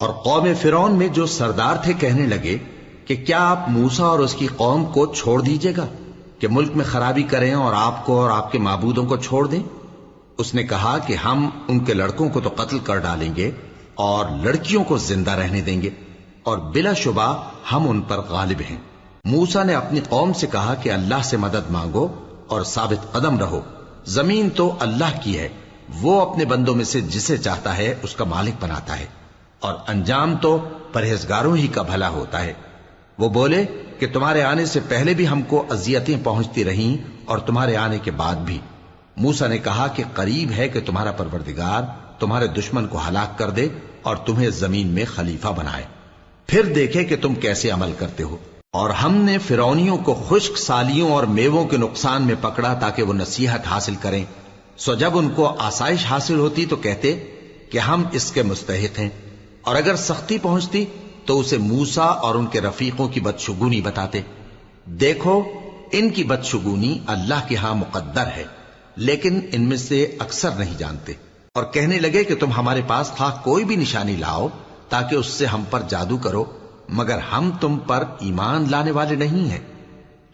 اور قوم فرعون میں جو سردار تھے کہنے لگے کہ کیا آپ موسیٰ اور اس کی قوم کو چھوڑ دیجیے گا کہ ملک میں خرابی کریں اور آپ کو اور آپ کے معبودوں کو چھوڑ دیں؟ اس نے کہا کہ ہم ان کے لڑکوں کو تو قتل کر ڈالیں گے اور لڑکیوں کو زندہ رہنے دیں گے، اور بلا شبہ ہم ان پر غالب ہیں۔ موسیٰ نے اپنی قوم سے کہا کہ اللہ سے مدد مانگو اور ثابت قدم رہو، زمین تو اللہ کی ہے، وہ اپنے بندوں میں سے جسے چاہتا ہے اس کا مالک بناتا ہے، اور انجام تو پرہیزگاروں ہی کا بھلا ہوتا ہے۔ وہ بولے کہ تمہارے آنے سے پہلے بھی ہم کو اذیتیں پہنچتی رہیں اور تمہارے آنے کے بعد بھی۔ موسیٰ نے کہا کہ قریب ہے کہ تمہارا پروردگار تمہارے دشمن کو ہلاک کر دے اور تمہیں زمین میں خلیفہ بنائے، پھر دیکھے کہ تم کیسے عمل کرتے ہو۔ اور ہم نے فرعونیوں کو خشک سالیوں اور میووں کے نقصان میں پکڑا تاکہ وہ نصیحت حاصل کریں، سو جب ان کو آسائش حاصل ہوتی تو کہتے کہ ہم اس کے مستحق ہیں، اور اگر سختی پہنچتی تو اسے موسیٰ اور ان کے رفیقوں کی بدشگونی بتاتے۔ دیکھو ان کی بدشگونی اللہ کے ہاں مقدر ہے، لیکن ان میں سے اکثر نہیں جانتے۔ اور کہنے لگے کہ تم ہمارے پاس خواہ کوئی بھی نشانی لاؤ تاکہ اس سے ہم پر جادو کرو، مگر ہم تم پر ایمان لانے والے نہیں ہیں۔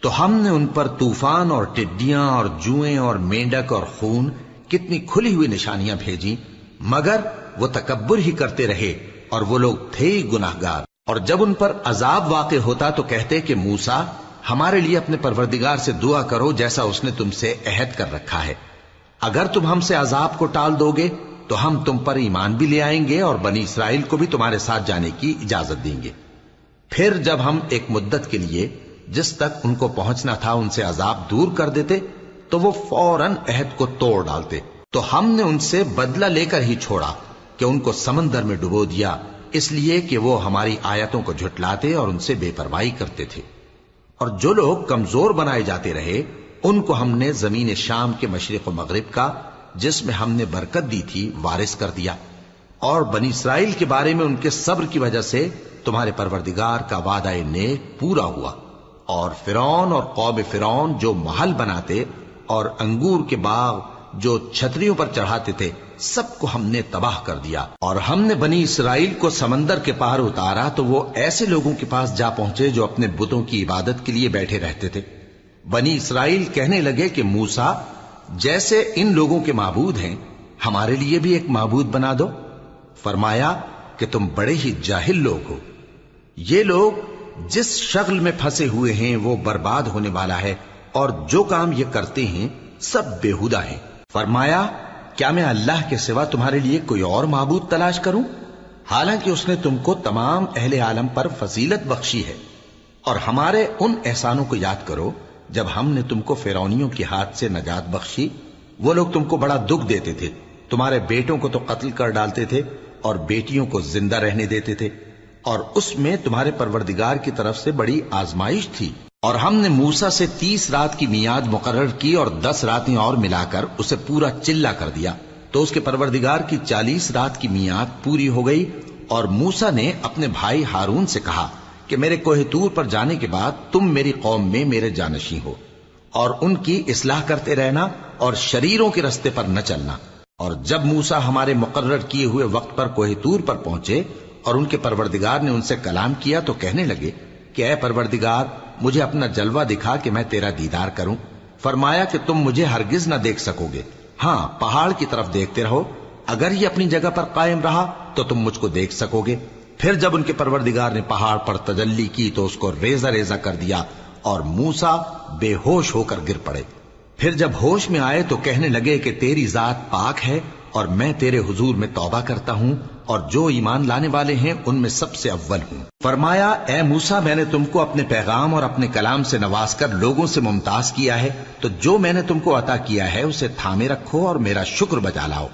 تو ہم نے ان پر طوفان اور ٹڈیاں اور جوئیں اور مینڈک اور خون کتنی کھلی ہوئی نشانیاں بھیجی، مگر وہ تکبر ہی کرتے رہے اور وہ لوگ تھے ہی گناہگار۔ اور جب ان پر عذاب واقع ہوتا تو کہتے کہ موسیٰ ہمارے لیے اپنے پروردگار سے دعا کرو جیسا اس نے تم سے عہد کر رکھا ہے، اگر تم ہم سے عذاب کو ٹال دو گے تو ہم تم پر ایمان بھی لے آئیں گے اور بنی اسرائیل کو بھی تمہارے ساتھ جانے کی اجازت دیں گے۔ پھر جب ہم ایک مدت کے لیے جس تک ان کو پہنچنا تھا ان سے عذاب دور کر دیتے تو وہ فوراً عہد کو توڑ ڈالتے، تو ہم نے ان سے بدلہ لے کر ہی چھوڑا کہ ان کو سمندر میں ڈبو دیا، اس لیے کہ وہ ہماری آیتوں کو جھٹلاتے اور ان سے بے پرواہی کرتے تھے۔ اور جو لوگ کمزور بنائے جاتے رہے ان کو ہم نے زمین شام کے مشرق و مغرب کا جس میں ہم نے برکت دی تھی وارث کر دیا، اور بنی اسرائیل کے بارے میں ان کے صبر کی وجہ سے تمہارے پروردگار کا وعدہ نیک پورا ہوا۔ اور فرعون اور قوم فرعون جو محل بناتے اور انگور کے باغ جو چھتریوں پر چڑھاتے تھے سب کو ہم نے تباہ کر دیا۔ اور ہم نے بنی اسرائیل کو سمندر کے پار اتارا تو وہ ایسے لوگوں کے پاس جا پہنچے جو اپنے بتوں کی عبادت کے لیے بیٹھے رہتے تھے۔ بنی اسرائیل کہنے لگے کہ موسیٰ جیسے ان لوگوں کے معبود ہیں ہمارے لیے بھی ایک معبود بنا دو۔ فرمایا کہ تم بڑے ہی جاہل لوگ ہو، یہ لوگ جس شغل میں پھنسے ہوئے ہیں وہ برباد ہونے والا ہے، اور جو کام یہ کرتے ہیں سب بےہودہ ہیں۔ فرمایا کیا میں اللہ کے سوا تمہارے لیے کوئی اور معبود تلاش کروں، حالانکہ اس نے تم کو تمام اہل عالم پر فضیلت بخشی ہے۔ اور ہمارے ان احسانوں کو یاد کرو جب ہم نے تم کو فرعونیوں کے ہاتھ سے نجات بخشی، وہ لوگ تم کو بڑا دکھ دیتے تھے، تمہارے بیٹوں کو تو قتل کر ڈالتے تھے اور بیٹیوں کو زندہ رہنے دیتے تھے، اور اس میں تمہارے پروردگار کی طرف سے بڑی آزمائش تھی۔ اور ہم نے موسیٰ سے 30 رات کی میعاد مقرر کی اور 10 راتیں اور ملا کر اسے پورا چلہ کر دیا، تو اس کے پروردگار کی 40 رات کی میعاد پوری ہو گئی۔ اور موسیٰ نے اپنے بھائی ہارون سے کہا کہ میرے کوہ طور پر جانے کے بعد تم میری قوم میں میرے جانشین ہو، اور ان کی اصلاح کرتے رہنا اور شریروں کے رستے پر نہ چلنا۔ اور جب موسیٰ ہمارے مقرر کیے ہوئے وقت پر کوہ طور پر پہنچے اور ان کے پروردگار نے ان سے کلام کیا تو کہنے لگے کہ اے پروردگار مجھے اپنا جلوہ دکھا کہ میں تیرا دیدار کروں۔ فرمایا کہ تم مجھے ہرگز نہ دیکھ سکو گے، ہاں پہاڑ کی طرف دیکھتے رہو، اگر یہ اپنی جگہ پر قائم رہا تو تم مجھ کو دیکھ سکو گے۔ پھر جب ان کے پروردگار نے پہاڑ پر تجلی کی تو اس کو ریزہ ریزہ کر دیا اور موسیٰ بے ہوش ہو کر گر پڑے۔ پھر جب ہوش میں آئے تو کہنے لگے کہ تیری ذات پاک ہے اور میں تیرے حضور میں توبہ کرتا ہوں اور جو ایمان لانے والے ہیں ان میں سب سے اول ہوں۔ فرمایا اے موسیٰ میں نے تم کو اپنے پیغام اور اپنے کلام سے نواز کر لوگوں سے ممتاز کیا ہے، تو جو میں نے تم کو عطا کیا ہے اسے تھامے رکھو اور میرا شکر بجا لاؤ۔